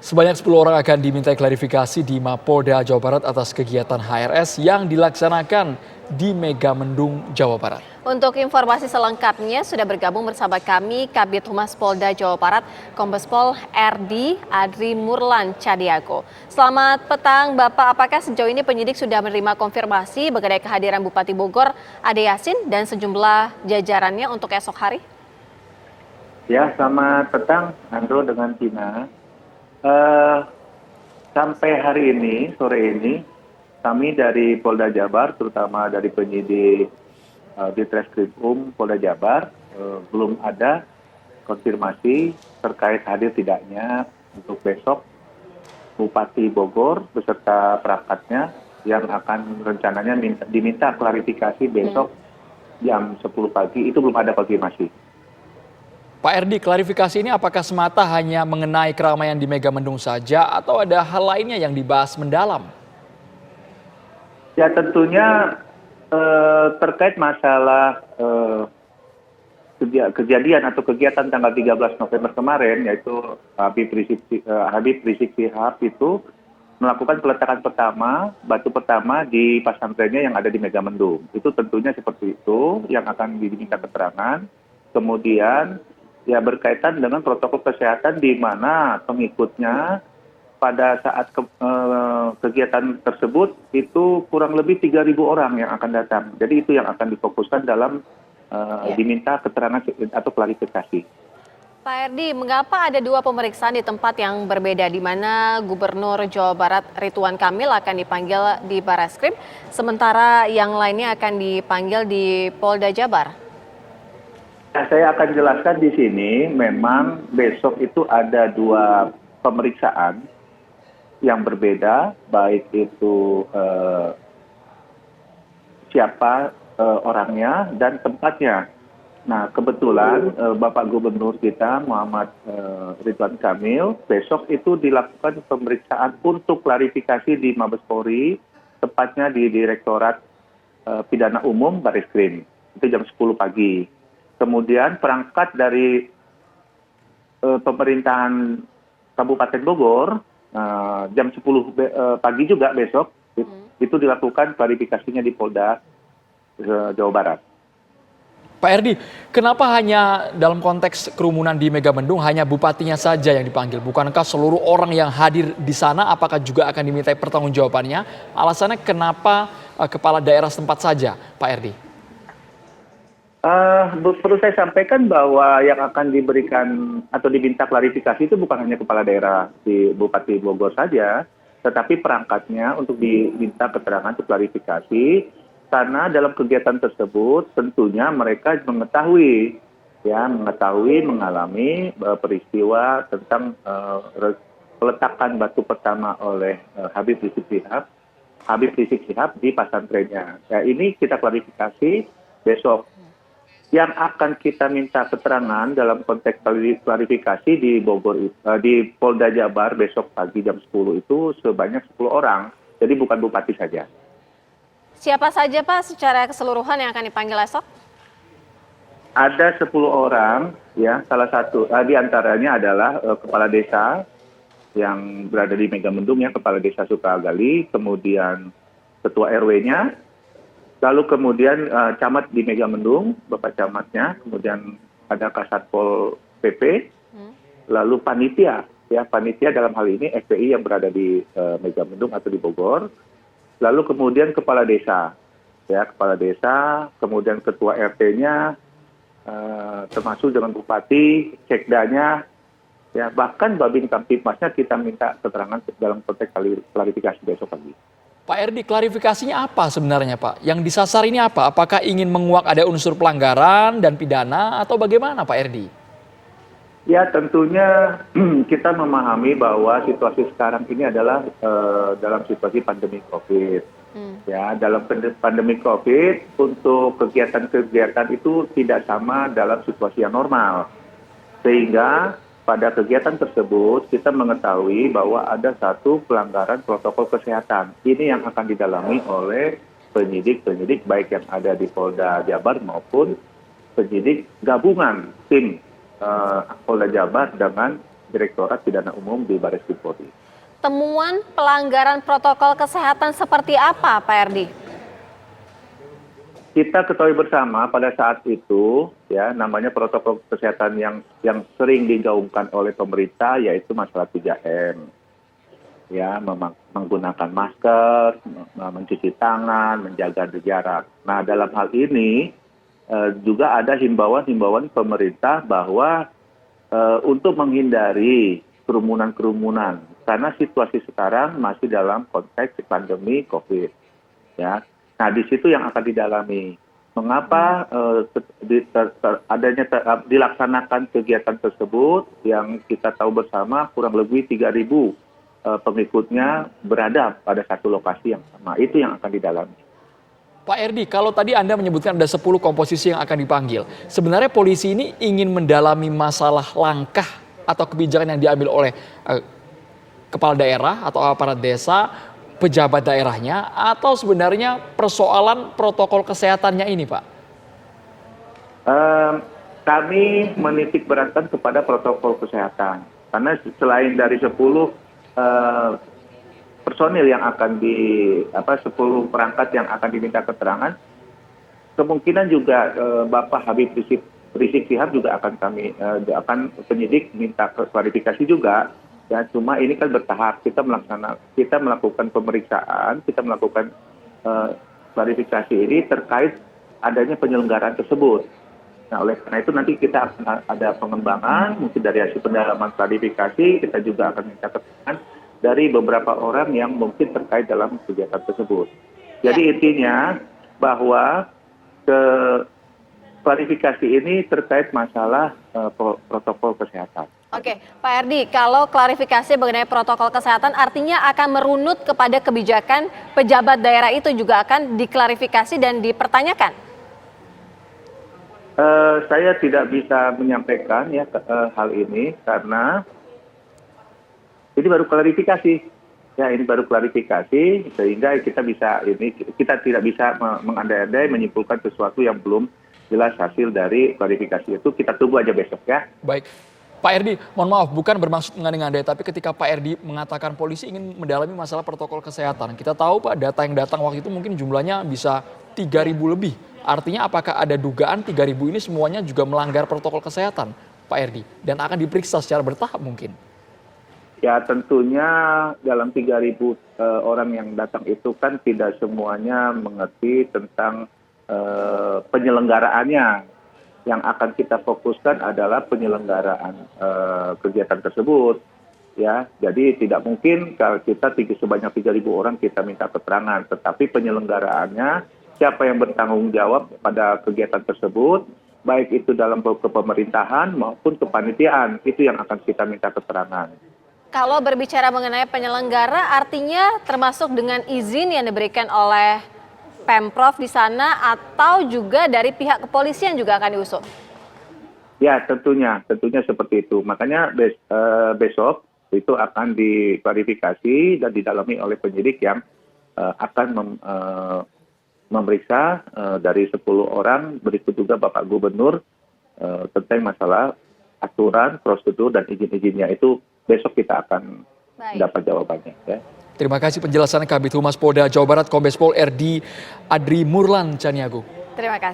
Sebanyak 10 orang akan dimintai klarifikasi di Mapolda Jawa Barat atas kegiatan HRS yang dilaksanakan di Megamendung, Jawa Barat. Untuk informasi selengkapnya sudah bergabung bersama kami Kabid Humas Polda Jawa Barat, Kombes Pol RD Adri Murlan Cadiago. Selamat petang Bapak, apakah sejauh ini penyidik sudah menerima konfirmasi mengenai kehadiran Bupati Bogor, Ade Yasin dan sejumlah jajarannya untuk esok hari? Ya, selamat petang Andro dengan Tina. Sampai hari ini, sore ini, kami dari Polda Jabar, terutama dari penyidik Ditreskrimum Polda Jabar, belum ada konfirmasi terkait hadir tidaknya untuk besok Bupati Bogor beserta perangkatnya yang akan rencananya diminta klarifikasi besok jam 10 pagi, itu belum ada konfirmasi. Pak RD, klarifikasi ini apakah semata hanya mengenai keramaian di Megamendung saja atau ada hal lainnya yang dibahas mendalam? Ya tentunya terkait masalah kejadian atau kegiatan tanggal 13 November kemarin, yaitu Habib Rizik Syihab itu melakukan peletakan pertama, batu pertama di pesantrennya yang ada di Megamendung. Itu tentunya seperti itu yang akan diminta keterangan. Kemudian ya berkaitan dengan protokol kesehatan di mana pengikutnya pada saat kegiatan tersebut itu kurang lebih 3.000 orang yang akan datang. Jadi itu yang akan difokuskan dalam diminta keterangan atau klarifikasi. Pak RD, mengapa ada dua pemeriksaan di tempat yang berbeda di mana Gubernur Jawa Barat Ridwan Kamil akan dipanggil di Barreskrim, sementara yang lainnya akan dipanggil di Polda Jabar? Nah, saya akan jelaskan di sini, memang besok itu ada dua pemeriksaan yang berbeda, baik itu siapa orangnya dan tempatnya. Nah, kebetulan Bapak Gubernur kita Muhammad Ridwan Kamil besok itu dilakukan pemeriksaan untuk klarifikasi di Mabes Polri, tepatnya di Direktorat Pidana Umum Barreskrim. Itu jam 10 pagi. Kemudian perangkat dari pemerintahan Kabupaten Bogor jam 10 pagi juga besok itu dilakukan klarifikasinya di Polda Jawa Barat. Pak RD, kenapa hanya dalam konteks kerumunan di Megamendung hanya bupatinya saja yang dipanggil? Bukankah seluruh orang yang hadir di sana apakah juga akan dimintai pertanggungjawabannya? Alasannya kenapa kepala daerah setempat saja, Pak RD? Perlu saya sampaikan bahwa yang akan diberikan atau diminta klarifikasi itu bukan hanya kepala daerah di Bupati Bogor saja, tetapi perangkatnya untuk diminta keterangan untuk klarifikasi, karena dalam kegiatan tersebut tentunya mereka mengetahui, mengalami peristiwa tentang peletakan batu pertama oleh Habib Rizik Syihab di pesantrennya. Ya, ini kita klarifikasi besok. Yang akan kita minta keterangan dalam konteks klarifikasi di Bogor, di Polda Jabar besok pagi jam 10 itu sebanyak 10 orang. Jadi bukan bupati saja. Siapa saja Pak secara keseluruhan yang akan dipanggil esok? Ada 10 orang, ya, salah satu di antaranya adalah kepala desa yang berada di Megamendung, ya, kepala desa Sukagali, kemudian ketua RW-nya, lalu kemudian camat di Megamendung, Bapak camatnya, kemudian ada Kasatpol PP, lalu panitia, ya, panitia dalam hal ini FPI yang berada di Megamendung atau di Bogor, lalu kemudian kepala desa, ya, kepala desa, kemudian ketua RT-nya, termasuk dengan bupati, sekdanya, ya, bahkan Babin Kamtipmasnya kita minta keterangan dalam konteks klarifikasi besok pagi. Pak RD, klarifikasinya apa sebenarnya Pak? Yang disasar ini apa? Apakah ingin menguak ada unsur pelanggaran dan pidana atau bagaimana Pak RD? Ya tentunya kita memahami bahwa situasi sekarang ini adalah dalam situasi pandemi COVID. Ya, dalam pandemi COVID untuk kegiatan-kegiatan itu tidak sama dalam situasi yang normal. Sehingga pada kegiatan tersebut kita mengetahui bahwa ada satu pelanggaran protokol kesehatan. Ini yang akan didalami oleh penyidik-penyidik baik yang ada di Polda Jabar maupun penyidik gabungan tim Polda Jabar dengan Direktorat Pidana Umum di Baris Krim Polri. Temuan pelanggaran protokol kesehatan seperti apa, Pak Erdi? Kita ketahui bersama pada saat itu ya namanya protokol kesehatan yang sering digaungkan oleh pemerintah yaitu masalah 3M. Ya, menggunakan masker, mencuci tangan, menjaga jarak. Nah, dalam hal ini juga ada himbauan-himbauan pemerintah bahwa untuk menghindari kerumunan-kerumunan karena situasi sekarang masih dalam konteks pandemi COVID. Ya. Nah, di situ yang akan didalami. Mengapa dilaksanakan kegiatan tersebut yang kita tahu bersama kurang lebih 3.000 pengikutnya berada pada satu lokasi yang sama. Itu yang akan didalami. Pak Erdi, kalau tadi Anda menyebutkan ada 10 komposisi yang akan dipanggil. Sebenarnya polisi ini ingin mendalami masalah langkah atau kebijakan yang diambil oleh kepala daerah atau aparat desa, pejabat daerahnya, atau sebenarnya persoalan protokol kesehatannya ini, Pak? Kami menitik beratkan kepada protokol kesehatan. Karena selain dari 10 personil yang akan 10 perangkat yang akan diminta keterangan, kemungkinan juga Bapak Habib Rizik Syihab juga akan penyidik minta klarifikasi juga. Ya, cuma ini kan bertahap. Kita melakukan pemeriksaan, kita melakukan klarifikasi ini terkait adanya penyelenggaraan tersebut. Nah, oleh karena itu nanti kita akan ada pengembangan, mungkin dari hasil pendalaman klarifikasi, kita juga akan minta keterangan dari beberapa orang yang mungkin terkait dalam kegiatan tersebut. Jadi intinya bahwa klarifikasi ini terkait masalah protokol kesehatan. Oke, Pak Erdi, kalau klarifikasi mengenai protokol kesehatan artinya akan merunut kepada kebijakan pejabat daerah itu juga akan diklarifikasi dan dipertanyakan? Saya tidak bisa menyampaikan ya hal ini karena ini baru klarifikasi. Ya, ini baru klarifikasi sehingga kita tidak bisa mengandai-andai menyimpulkan sesuatu yang belum jelas hasil dari klarifikasi itu. Kita tunggu aja besok ya. Baik. Pak Erdi, mohon maaf, bukan bermaksud mengandai-andai, tapi ketika Pak Erdi mengatakan polisi ingin mendalami masalah protokol kesehatan, kita tahu Pak, data yang datang waktu itu mungkin jumlahnya bisa 3.000 lebih. Artinya apakah ada dugaan 3.000 ini semuanya juga melanggar protokol kesehatan, Pak Erdi? Dan akan diperiksa secara bertahap mungkin? Ya, tentunya dalam 3.000 orang yang datang itu kan tidak semuanya mengerti tentang penyelenggaraannya. Yang akan kita fokuskan adalah penyelenggaraan kegiatan tersebut. Ya, jadi tidak mungkin kalau kita sebanyak 3.000 orang kita minta keterangan, tetapi penyelenggaraannya siapa yang bertanggung jawab pada kegiatan tersebut, baik itu dalam kepemerintahan maupun kepanitiaan, itu yang akan kita minta keterangan. Kalau berbicara mengenai penyelenggara, artinya termasuk dengan izin yang diberikan oleh Pemprov di sana atau juga dari pihak kepolisian juga akan diusut? Ya, tentunya seperti itu. Makanya besok itu akan diklarifikasi dan didalami oleh penyidik yang akan memeriksa dari 10 orang, berikut juga Bapak Gubernur tentang masalah aturan, prosedur dan izin-izinnya itu besok kita akan dapat jawabannya. Ya. Terima kasih penjelasan Kabid Humas Polda Jawa Barat Kombes Pol Erdi Adri Murlan Caniago. Terima kasih.